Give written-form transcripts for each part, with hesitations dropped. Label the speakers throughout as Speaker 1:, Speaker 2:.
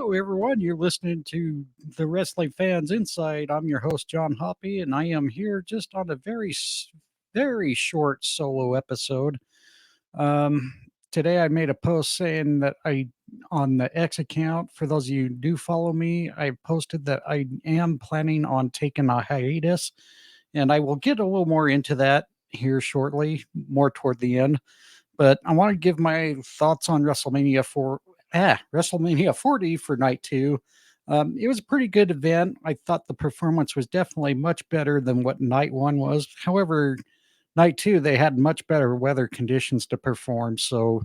Speaker 1: Hello, everyone. You're listening to the Wrestling Fans Insight. I'm your host, John Hoppe, and I am here just on a very short solo episode. Um, Today, I made a post saying that on the X account, for those of you who do follow me, I posted that I am planning on taking a hiatus, and I will get a little more into that here shortly, more toward the end. But I want to give my thoughts on WrestleMania 40 for night two. It was a pretty good event. I thought the performance was definitely much better than what night one was. However, night two, they had much better weather conditions to perform. So,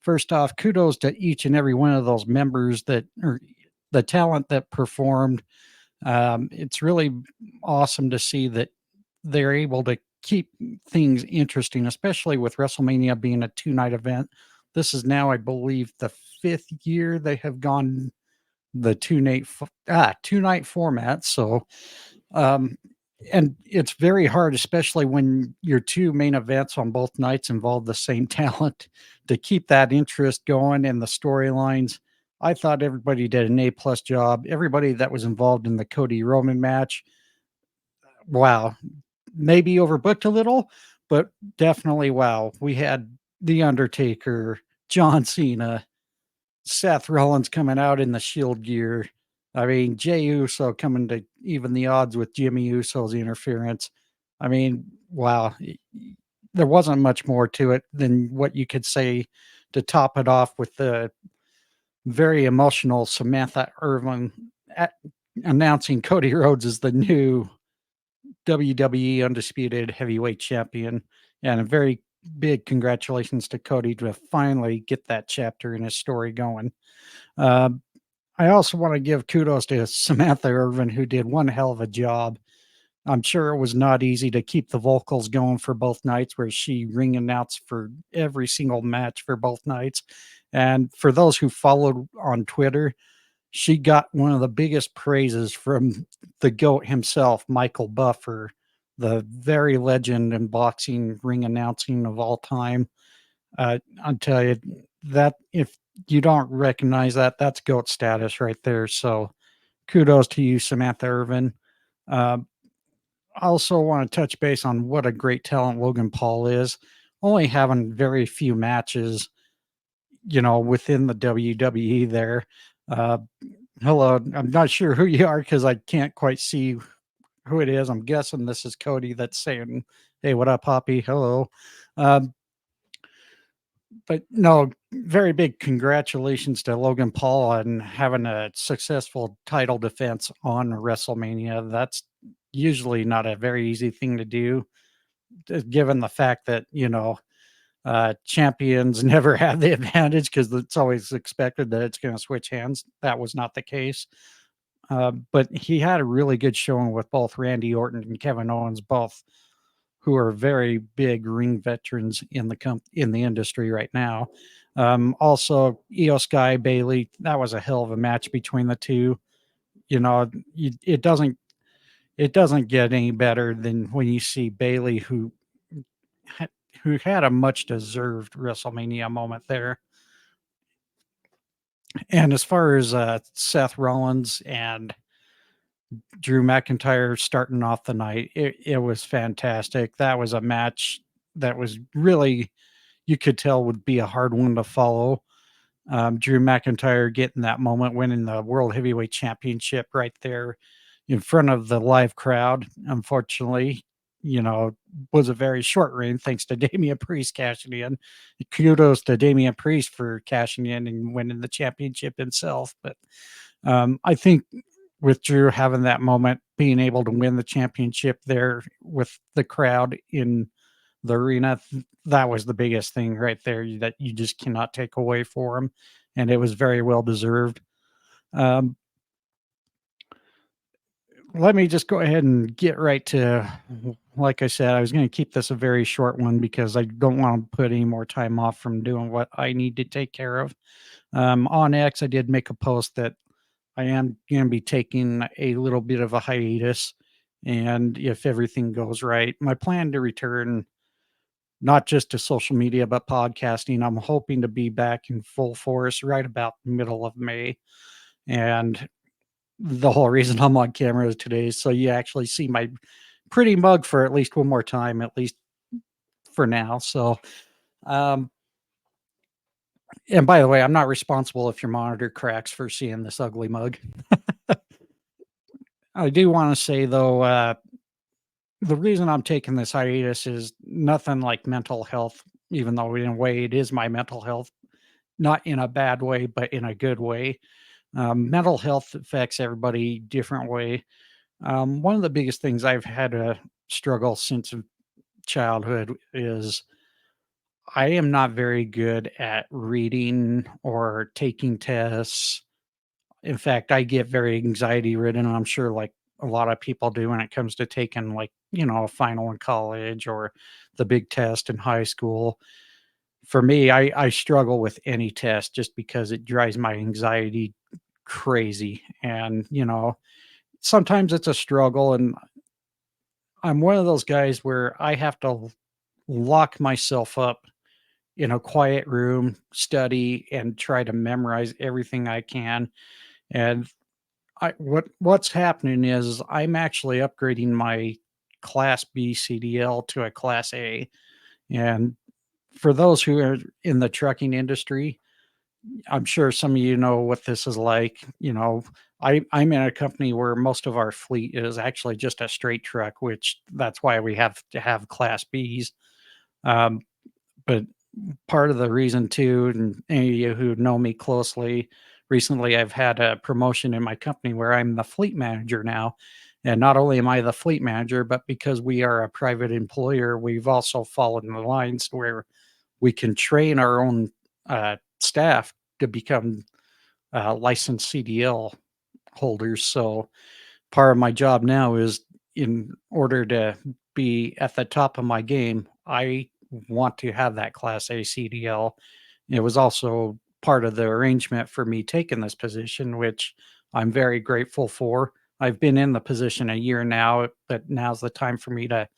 Speaker 1: first off, kudos to each and every one of those members or the talent that performed. It's really awesome to see that they're able to keep things interesting, especially with WrestleMania being a two-night event. This is now, I believe, the fifth year they have gone the two-night format. So, um, and it's very hard, especially when your two main events on both nights involve the same talent, to keep that interest going and the storylines. I thought everybody did an A+ job. Everybody that was involved in the Cody Roman match, wow, maybe overbooked a little, but definitely wow. We had The Undertaker, John Cena, Seth Rollins coming out in the Shield gear. I mean, Jey Uso coming to even the odds with Jimmy Uso's interference. I mean, wow. There wasn't much more to it than what you could say to top it off with the very emotional Samantha Irvin announcing Cody Rhodes as the new WWE Undisputed Heavyweight Champion. And a very big congratulations to Cody to finally get that chapter in his story going. Uh, I also want to give kudos to Samantha Irvin, who did one hell of a job. I'm sure it was not easy to keep the vocals going for both nights, where she ring announced for every single match for both nights. And for those who followed on Twitter, she got one of the biggest praises from the GOAT himself, Michael Buffer, the very legend in boxing ring announcing of all time. I'll tell you that if you don't recognize that, that's GOAT status right there. So kudos to you, Samantha Irvin. Uh, I also want to touch base on what a great talent Logan Paul is. Only having very few matches, within the WWE there. Uh, Hello, I'm not sure who you are because I can't quite see who it is. I'm guessing this is Cody that's saying, "Hey, what up, Poppy? Hello." Um, but no, very big congratulations to Logan Paul on having a successful title defense on WrestleMania. That's usually not a very easy thing to do, given the fact that champions never have the advantage because it's always expected that it's going to switch hands. That was not the case. But he had a really good showing with both Randy Orton and Kevin Owens, both who are very big ring veterans in the industry right now. Also, Io Sky Bailey, that was a hell of a match between the two. It doesn't get any better than when you see Bailey, who had a much deserved WrestleMania moment there. And as far as Seth Rollins and Drew McIntyre starting off the night, it was fantastic. That was a match that was really, you could tell, would be a hard one to follow. Drew McIntyre getting that moment, winning the World Heavyweight Championship right there in front of the live crowd. Unfortunately, was a very short reign thanks to Damian Priest cashing in. Kudos to Damian Priest for cashing in and winning the championship himself. But I think with Drew having that moment, being able to win the championship there with the crowd in the arena, that was the biggest thing right there that you just cannot take away for him. And it was very well deserved. Um, Let me just go ahead and get right to, like I said, I was going to keep this a very short one because I don't want to put any more time off from doing what I need to take care of. On X, I did make a post that I am going to be taking a little bit of a hiatus. And if everything goes right, my plan to return not just to social media, but podcasting, I'm hoping to be back in full force right about middle of May. And the whole reason I'm on camera today is so you actually see my pretty mug for at least one more time, at least for now. So, um, and by the way, I'm not responsible if your monitor cracks for seeing this ugly mug. I do want to say though, the reason I'm taking this hiatus is nothing like mental health, even though in a way it is my mental health, not in a bad way, but in a good way. Mental health affects everybody different way. One of the biggest things I've had to struggle since childhood is I am not very good at reading or taking tests. In fact, I get very anxiety ridden, and I'm sure like a lot of people do when it comes to taking like, a final in college or the big test in high school. For me, I struggle with any test just because it drives my anxiety crazy. And, sometimes it's a struggle. And I'm one of those guys where I have to lock myself up in a quiet room, study, and try to memorize everything I can. And what's happening is I'm actually upgrading my Class B CDL to a Class A. And for those who are in the trucking industry, I'm sure some of you know what this is like. I'm in a company where most of our fleet is actually just a straight truck, which that's why we have to have Class Bs. Um, but part of the reason too, and any of you who know me closely, recently I've had a promotion in my company where I'm the fleet manager now. And not only am I the fleet manager, but because we are a private employer, we've also followed the lines where we can train our own staff to become licensed CDL holders. So part of my job now is in order to be at the top of my game, I want to have that Class A CDL. It was also part of the arrangement for me taking this position, which I'm very grateful for. I've been in the position a year now, but now's the time for me to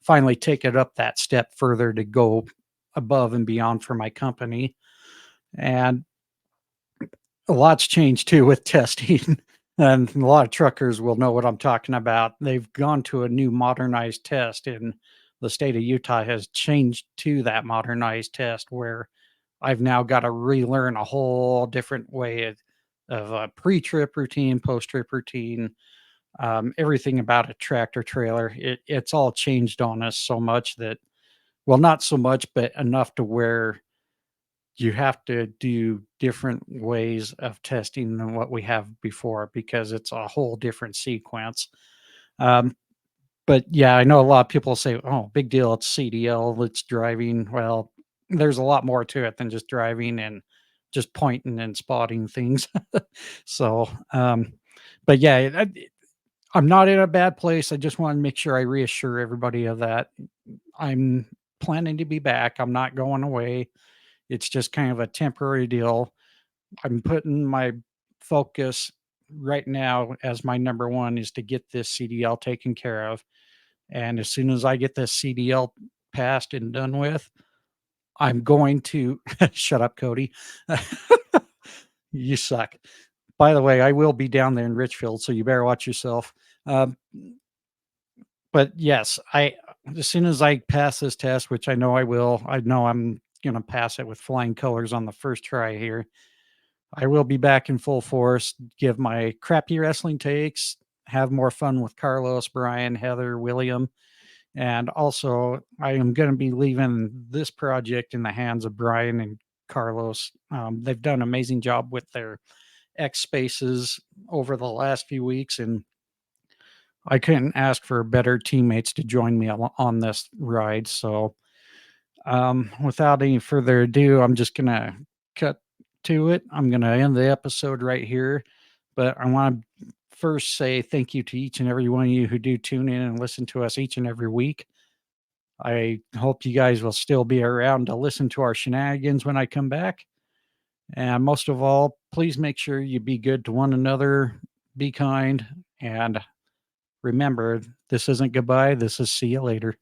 Speaker 1: finally take it up that step further to go above and beyond for my company. And a lot's changed too with testing, and a lot of truckers will know what I'm talking about. They've gone to a new modernized test, and the state of Utah has changed to that modernized test where I've now got to relearn a whole different way of a pre-trip routine, post-trip routine, everything about a tractor trailer. It's all changed on us so much that, well, not so much, but enough to where you have to do different ways of testing than what we have before because it's a whole different sequence. Um, but yeah, I know a lot of people say, "Oh, big deal, it's CDL, it's driving." Well, there's a lot more to it than just driving and just pointing and spotting things. So, but yeah, I'm not in a bad place. I just want to make sure I reassure everybody of that. I'm planning to be back. I'm not going away. It's just kind of a temporary deal. I'm putting my focus right now as my number one is to get this CDL taken care of. And as soon as I get this CDL passed and done with, I'm going to shut up, Cody. You suck. By the way, I will be down there in Richfield, so you better watch yourself. Um, but yes, I as soon as I pass this test, which I know I will, I know I'm gonna pass it with flying colors on the first try here. I will be back in full force, give my crappy wrestling takes, have more fun with Carlos, Bryan, Heather, William, and also I am going to be leaving this project in the hands of Bryan and Carlos. They've done an amazing job with their X spaces over the last few weeks, and I couldn't ask for better teammates to join me on this ride. So without any further ado, I'm just going to cut to it. I'm going to end the episode right here, but I want to first say thank you to each and every one of you who do tune in and listen to us each and every week. I hope you guys will still be around to listen to our shenanigans when I come back. And most of all, please make sure you be good to one another, be kind, and remember, this isn't goodbye. This is see you later.